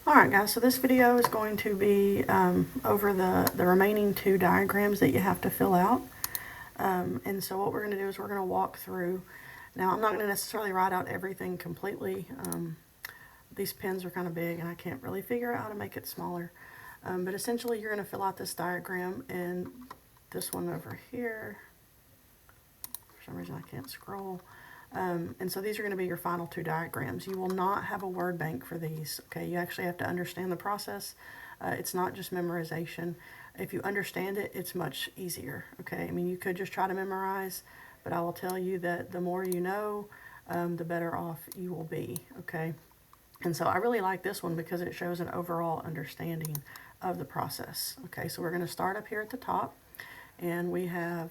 Alright guys, so this video is going to be over the remaining two diagrams that you have to fill out. And so what we're going to do is we're going to walk through. Now I'm not going to necessarily write out everything completely. These pens are kind of big and I can't really figure out how to make it smaller. But essentially you're going to fill out this diagram and this one over here. For some reason I can't scroll. And so these are going to be your final two diagrams. You will not have a word bank for these. Okay, you actually have to understand the process. It's not just memorization. If you understand it, it's much easier. Okay, I mean, you could just try to memorize, but I will tell you that the more you know, the better off you will be. Okay, and so I really like this one because it shows an overall understanding of the process. Okay, so we're going to start up here at the top, and we have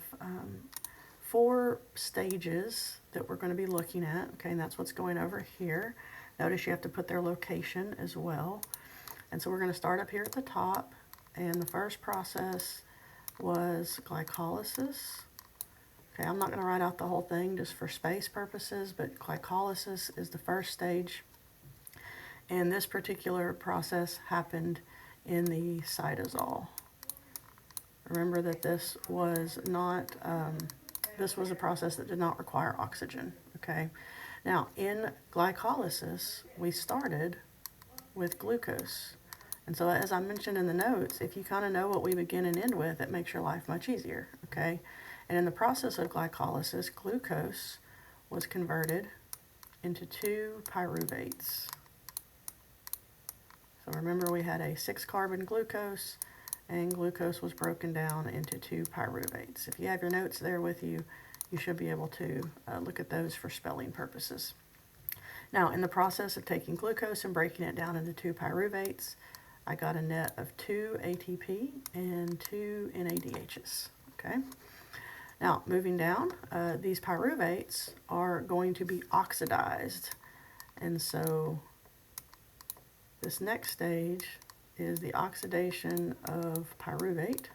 4 stages that we're going to be looking at. Okay, and that's what's going over here. Notice you have to put their location as well. And so we're going to start up here at the top, and the first process was glycolysis. Okay, I'm not going to write out the whole thing just for space purposes, but glycolysis is the first stage. And this particular process happened in the cytosol. Remember that this was not this was a process that did not require oxygen. Okay, now in glycolysis we started with glucose, and so as I mentioned in the notes, if you kind of know what we begin and end with, it makes your life much easier. Okay, and in the process of glycolysis, glucose was converted into 2 pyruvates. So remember, we had a 6-carbon glucose, and glucose was broken down into 2 pyruvates. If you have your notes there with you, you should be able to look at those for spelling purposes. Now, in the process of taking glucose and breaking it down into 2 pyruvates, I got a net of 2 ATP and 2 NADHs. Okay. Now, moving down, these pyruvates are going to be oxidized, and so this next stage is the oxidation of pyruvate.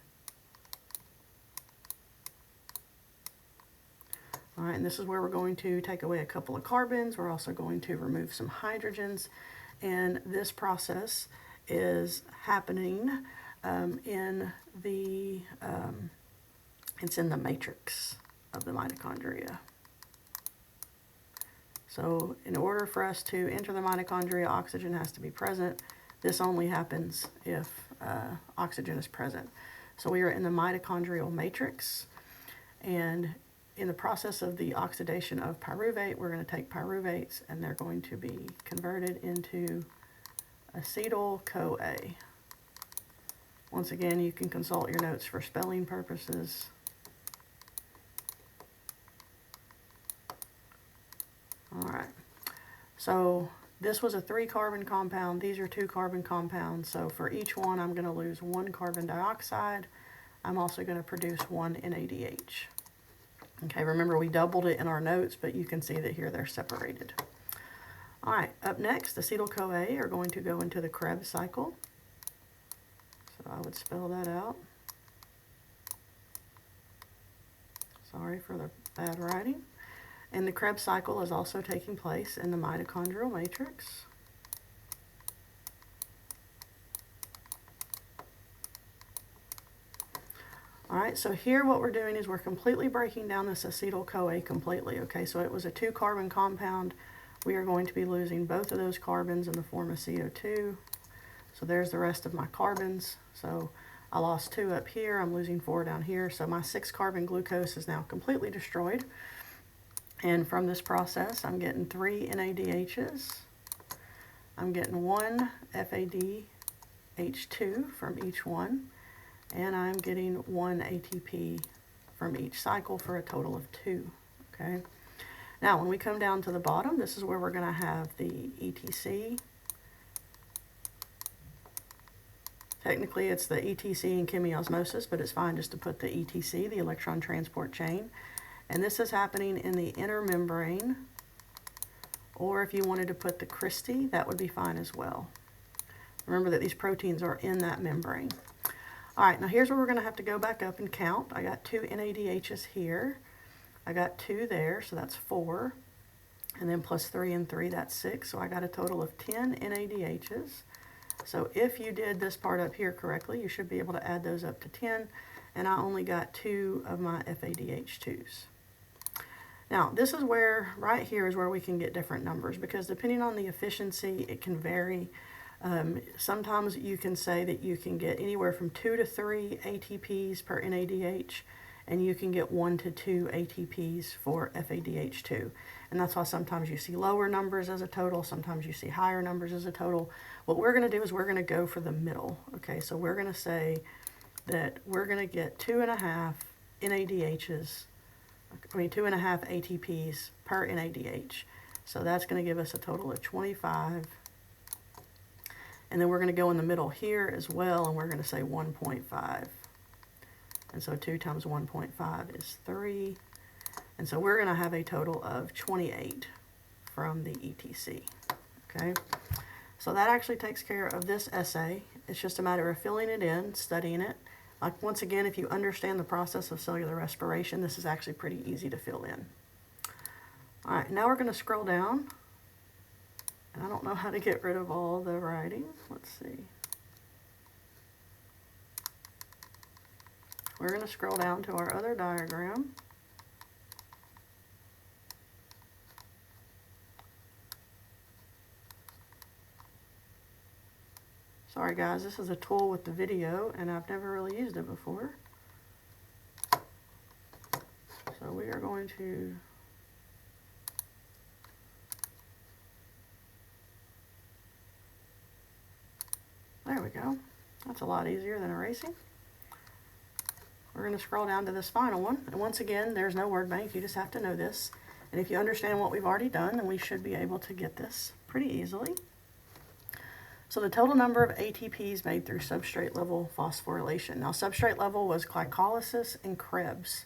All right, and this is where we're going to take away a couple of carbons. We're also going to remove some hydrogens, and this process is happening in the it's in the matrix of the mitochondria. So in order for us to enter the mitochondria, oxygen has to be present. This only happens if oxygen is present. So we are in the mitochondrial matrix, and in the process of the oxidation of pyruvate, we're going to take pyruvates and they're going to be converted into acetyl-CoA. Once again, you can consult your notes for spelling purposes. All right, so this was a 3-carbon compound. These are 2-carbon compounds. So for each one, I'm going to lose 1 carbon dioxide. I'm also going to produce 1 NADH. Okay, remember we doubled it in our notes, but you can see that here they're separated. All right, up next, acetyl-CoA are going to go into the Krebs cycle. So I would spell that out. Sorry for the bad writing. And the Krebs cycle is also taking place in the mitochondrial matrix. All right, so here what we're doing is we're completely breaking down this acetyl-CoA completely. Okay, so it was a 2-carbon compound. We are going to be losing both of those carbons in the form of CO2. So there's the rest of my carbons. So I lost 2 up here. I'm losing 4 down here. So my 6-carbon glucose is now completely destroyed. And from this process, I'm getting 3 NADHs. I'm getting 1 FADH2 from each one. And I'm getting 1 ATP from each cycle for a total of 2. Okay. Now, when we come down to the bottom, this is where we're going to have the ETC. Technically, it's the ETC in chemiosmosis, but it's fine just to put the ETC, the electron transport chain. And this is happening in the inner membrane, or if you wanted to put the cristae, that would be fine as well. Remember that these proteins are in that membrane. All right, now here's where we're going to have to go back up and count. I got 2 NADHs here. I got 2 there, so that's 4. And then plus 3 and 3, that's 6. So I got a total of 10 NADHs. So if you did this part up here correctly, you should be able to add those up to 10, and I only got 2 of my FADH2s. Now, this is where, right here is where we can get different numbers, because depending on the efficiency, it can vary. Sometimes you can say that you can get anywhere from 2 to 3 ATPs per NADH, and you can get 1 to 2 ATPs for FADH2. And that's why sometimes you see lower numbers as a total, sometimes you see higher numbers as a total. What we're going to do is we're going to go for the middle. Okay, so we're going to say that we're going to get 2.5 NADHs, 2.5 ATPs per NADH. So that's going to give us a total of 25. And then we're going to go in the middle here as well, and we're going to say 1.5. And so 2 times 1.5 is 3. And so we're going to have a total of 28 from the ETC. Okay, so that actually takes care of this essay. It's just a matter of filling it in, studying it. Like, once again, if you understand the process of cellular respiration, this is actually pretty easy to fill in. All right, now we're going to scroll down. And I don't know how to get rid of all the writing. Let's see. We're going to scroll down to our other diagram. Sorry guys, this is a tool with the video, and I've never really used it before. So we are going to there we go. That's a lot easier than erasing. We're going to scroll down to this final one. And once again, there's no word bank. You just have to know this. And if you understand what we've already done, then we should be able to get this pretty easily. So the total number of ATPs made through substrate level phosphorylation. Now, substrate level was glycolysis and Krebs.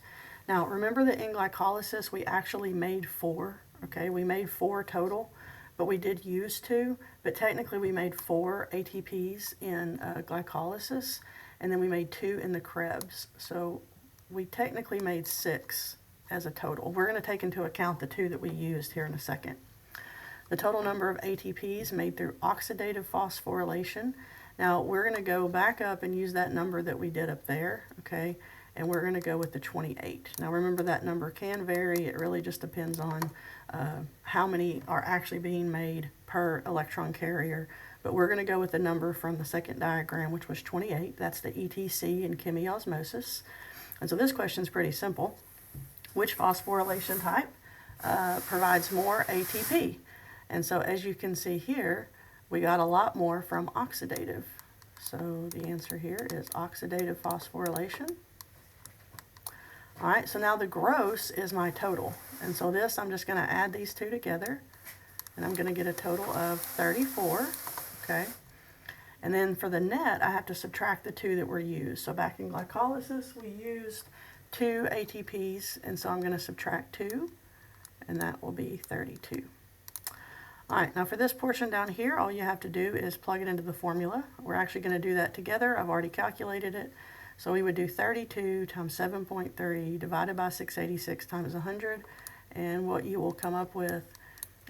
Now, remember that in glycolysis, we actually made 4. Okay, we made 4 total, but we did use 2. But technically, we made 4 ATPs in glycolysis, and then we made 2 in the Krebs. So we technically made 6 as a total. We're going to take into account the 2 that we used here in a second. The total number of ATPs made through oxidative phosphorylation. Now, we're going to go back up and use that number that we did up there, okay? And we're going to go with the 28. Now, remember, that number can vary. It really just depends on how many are actually being made per electron carrier. But we're going to go with the number from the second diagram, which was 28. That's the ETC in chemiosmosis. And so this question is pretty simple. Which phosphorylation type provides more ATP? And so as you can see here, we got a lot more from oxidative. So the answer here is oxidative phosphorylation. All right, so now the gross is my total. And so this, I'm just going to add these two together, and I'm going to get a total of 34, okay? And then for the net, I have to subtract the 2 that were used. So back in glycolysis, we used 2 ATPs, and so I'm going to subtract 2, and that will be 32. All right, now for this portion down here, all you have to do is plug it into the formula. We're actually going to do that together. I've already calculated it. So we would do 32 times 7.3 divided by 686 times 100. And what you will come up with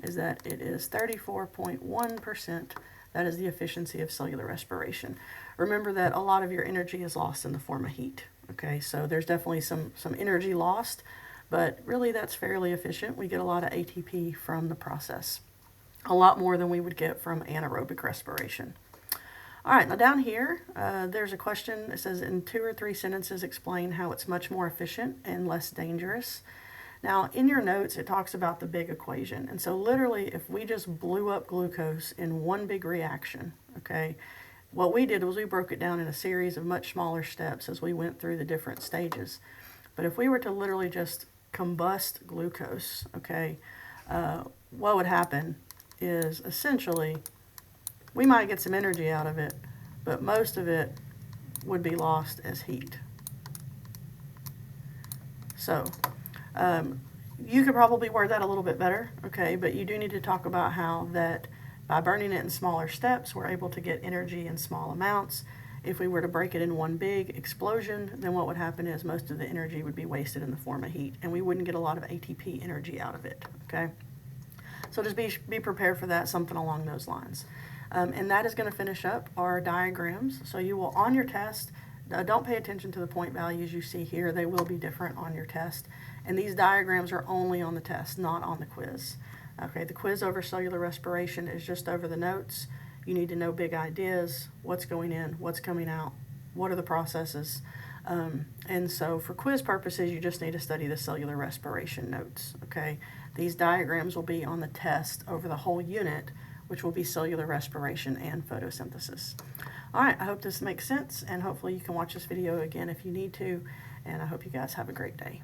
is that it is 34.1%. That is the efficiency of cellular respiration. Remember that a lot of your energy is lost in the form of heat. Okay, so there's definitely some energy lost, but really that's fairly efficient. We get a lot of ATP from the process. A lot more than we would get from anaerobic respiration. All right, now down here, there's a question that says, in 2 or 3 sentences, explain how it's much more efficient and less dangerous. Now, in your notes, it talks about the big equation. And so literally, if we just blew up glucose in one big reaction, okay, what we did was we broke it down in a series of much smaller steps as we went through the different stages. But if we were to literally just combust glucose, okay, what would happen is essentially we might get some energy out of it, but most of it would be lost as heat. So you could probably word that a little bit better, okay, but you do need to talk about how that by burning it in smaller steps, we're able to get energy in small amounts. If we were to break it in one big explosion, then what would happen is most of the energy would be wasted in the form of heat, and we wouldn't get a lot of ATP energy out of it, okay? So just be prepared for that, something along those lines. And that is going to finish up our diagrams. So you will, on your test, don't pay attention to the point values you see here. They will be different on your test. And these diagrams are only on the test, not on the quiz. Okay, the quiz over cellular respiration is just over the notes. You need to know big ideas, what's going in, what's coming out, what are the processes. And so for quiz purposes, you just need to study the cellular respiration notes, okay? These diagrams will be on the test over the whole unit, which will be cellular respiration and photosynthesis. All right, I hope this makes sense, and hopefully you can watch this video again if you need to, and I hope you guys have a great day.